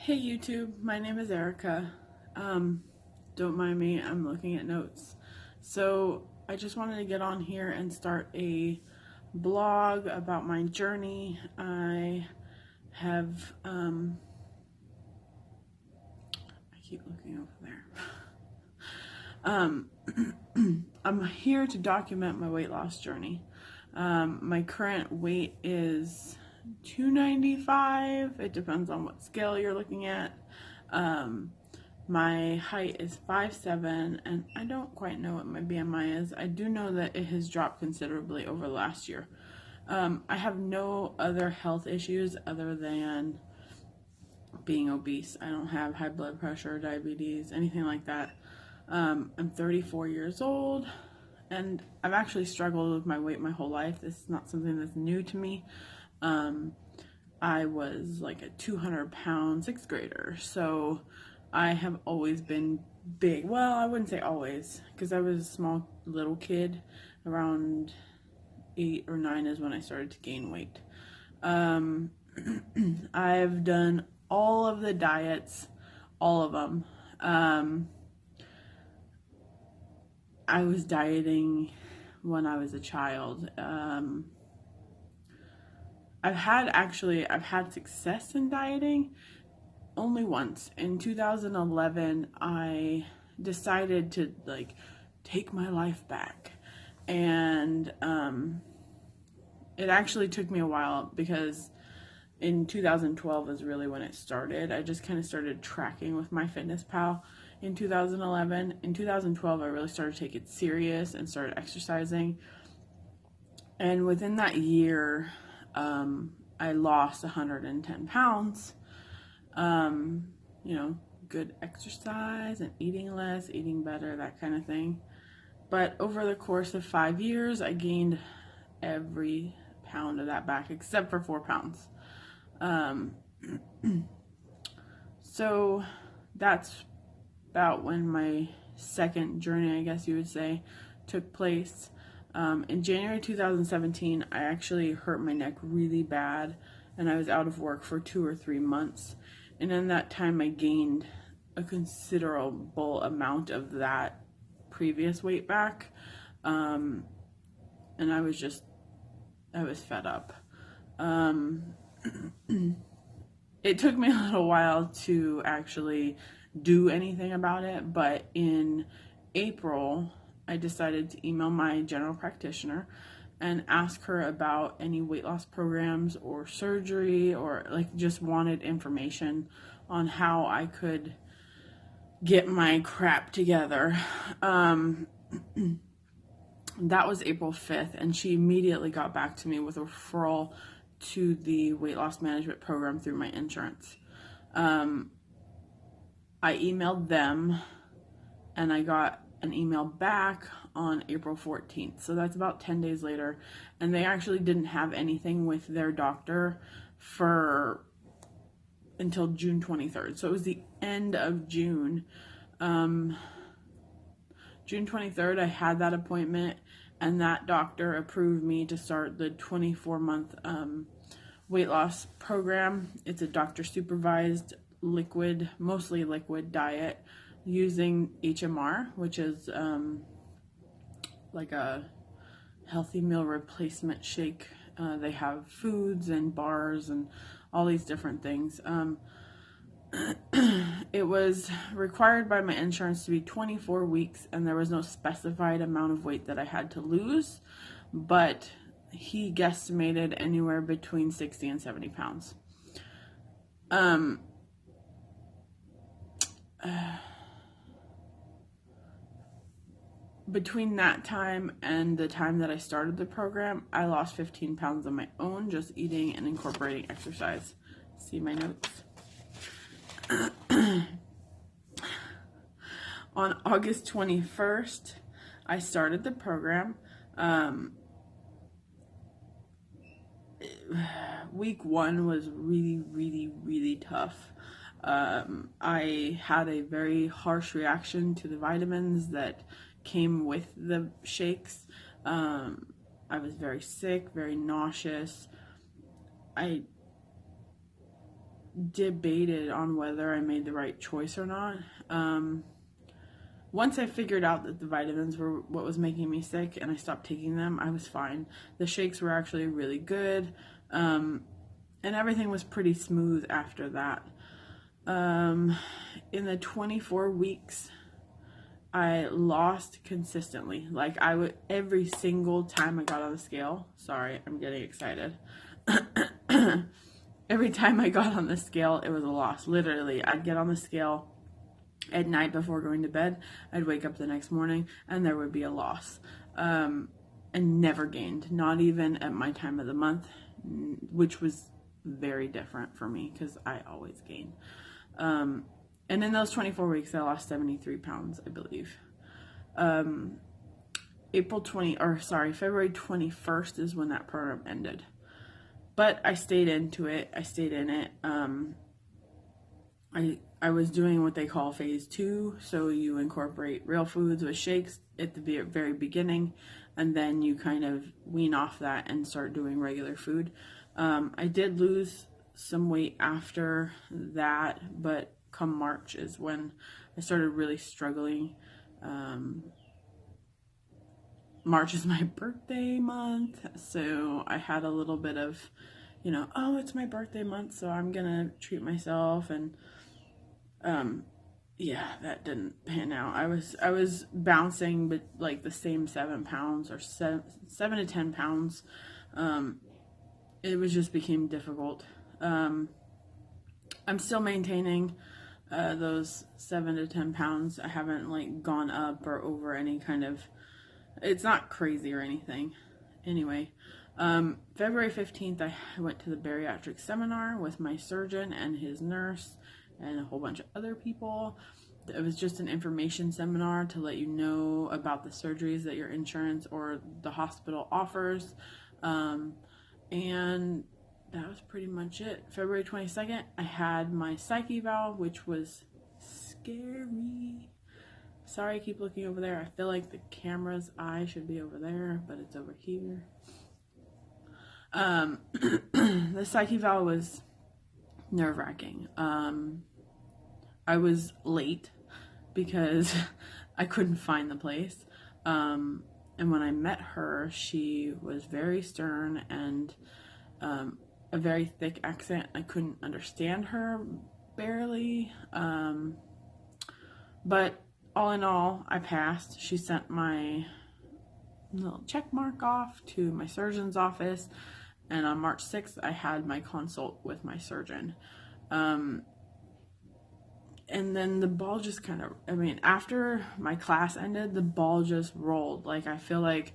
Hey YouTube, my name is Erica. Um, don't mind me, I'm looking at notes. So I just wanted to get on here and start a blog about my journey. I have, I keep looking over there. Um, I'm here to document my weight loss journey. My current weight is 295. It depends on what scale you're looking at. Um, my height is 5'7", and I don't quite know what my BMI is. I do know that it has dropped considerably over last year. I have no other health issues other than being obese. I don't have high blood pressure, diabetes, anything like that. I'm 34 years old, and I've actually struggled with my weight my whole life. This is not something that's new to me. I was like a 200-pound sixth grader, so I have always been big. Well, I wouldn't say always, because I was a small little kid. Around 8 or 9 is when I started to gain weight. I've done all of the diets, all of them. I was dieting when I was a child. I've had success in dieting only once. In 2011, I decided to take my life back, and it actually took me a while because in 2012 is really when it started. I just kind of started tracking with MyFitnessPal in 2011. In 2012, I really started to take it serious and started exercising. And within that year, I lost 110 pounds. Good exercise and eating less, eating better, that kind of thing. But over the course of 5 years, I gained every pound of that back except for 4 pounds. So that's about when my second journey, I guess you would say, took place. In January 2017, I actually hurt my neck really bad, and I was out of work for 2 or 3 months. And in that time, I gained a considerable amount of that previous weight back. And I was fed up. It took me a little while to actually do anything about it, but in April, I decided to email my general practitioner and ask her about any weight loss programs or surgery, or just wanted information on how I could get my crap together. That was April 5th, and she immediately got back to me with a referral to the weight loss management program through my insurance. I emailed them, and I got an email back on April 14th. So that's about 10 days later. And they actually didn't have anything with their doctor for until June 23rd. So it was the end of June. June 23rd, I had that appointment, and that doctor approved me to start the 24-month weight loss program. It's a doctor supervised mostly liquid diet using HMR, which is like a healthy meal replacement shake. They have foods and bars and all these different things. It was required by my insurance to be 24 weeks, and there was no specified amount of weight that I had to lose, but he guesstimated anywhere between 60 and 70 pounds. Between that time and the time that I started the program, I lost 15 pounds on my own, just eating and incorporating exercise. See my notes? On August 21st, I started the program. Week 1 was really, really, really tough. I had a very harsh reaction to the vitamins that came with the shakes. I was very sick, very nauseous. I debated on whether I made the right choice or not. Once I figured out that the vitamins were what was making me sick and I stopped taking them, I was fine. The shakes were actually really good, and everything was pretty smooth after that. In the 24 weeks, I lost consistently. Like, I would, every single time I got on the scale, sorry, I'm getting excited. Every time I got on the scale, it was a loss. Literally, I'd get on the scale at night before going to bed. I'd wake up the next morning and there would be a loss. And never gained, not even at my time of the month, which was very different for me because I always gain. And in those 24 weeks, I lost 73 pounds, I believe. February 21st is when that program ended. But I stayed into it. I stayed in it. I was doing what they call phase 2. So you incorporate real foods with shakes at the very beginning, and then you kind of wean off that and start doing regular food. I did lose some weight after that, but come March is when I started really struggling. March is my birthday month, so I had a little bit of, oh, it's my birthday month, so I'm gonna treat myself, and yeah, that didn't pan out. I was bouncing, but like the same 7 pounds or 7 to 10 pounds. It was just became difficult. I'm still maintaining those 7 to 10 pounds. I haven't like gone up or over any kind of. It's not crazy or anything. Anyway, February 15th, I went to the bariatric seminar with my surgeon and his nurse and a whole bunch of other people. It was just an information seminar to let you know about the surgeries that your insurance or the hospital offers. And that was pretty much it. February 22nd, I had my psych eval, which was scary. Sorry, I keep looking over there. I feel like the camera's eye should be over there, but it's over here. The psych eval was nerve-wracking. I was late because I couldn't find the place. And when I met her, she was very stern and a very thick accent. I couldn't understand her barely. But all in all, I passed. She sent my little check mark off to my surgeon's office, and on March 6th, I had my consult with my surgeon. And then the ball just kind of, after my class ended, the ball just rolled. Like, I feel like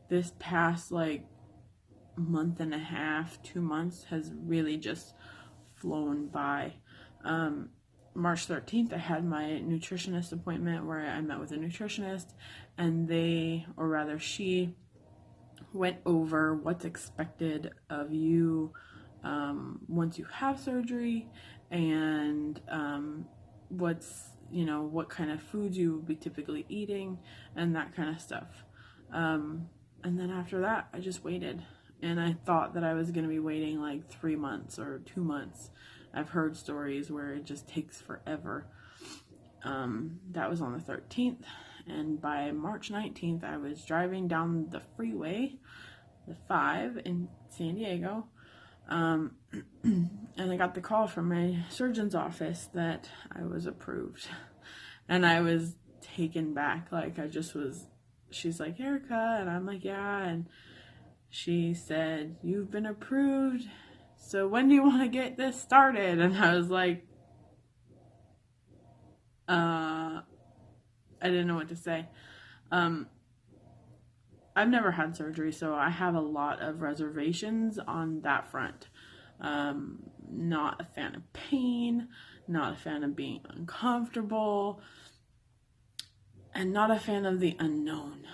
this past, like, month and a half, 2 months has really just flown by. March 13th, I had my nutritionist appointment where I met with a nutritionist, and she went over what's expected of you once you have surgery, and what kind of foods you will be typically eating, and that kind of stuff. And then after that, I just waited, and I thought that I was going to be waiting like 3 months or 2 months. I've heard stories where it just takes forever. That was on the 13th, and by March 19th, I was driving down the freeway, the 5 in San Diego, and I got the call from my surgeon's office that I was approved, and I was taken back. Like, she's like, Erica, and I'm like, yeah, and she said, you've been approved, so when do you want to get this started? And I was like, I didn't know what to say. I've never had surgery, so I have a lot of reservations on that front. Not a fan of pain, not a fan of being uncomfortable, and not a fan of the unknown.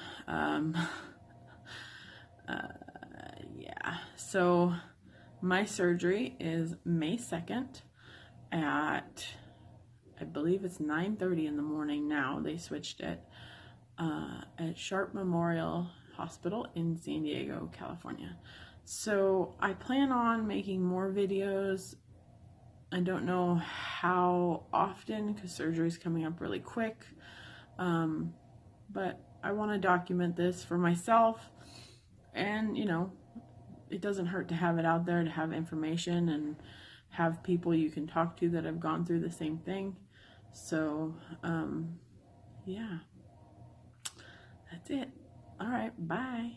Yeah, so my surgery is May 2nd at, I believe it's 9:30 in the morning now. They switched it at Sharp Memorial Hospital in San Diego, California. So I plan on making more videos I don't know how often because surgery is coming up really quick. But I want to document this for myself, and it doesn't hurt to have it out there, to have information and have people you can talk to that have gone through the same thing. So yeah, that's it. All right, bye.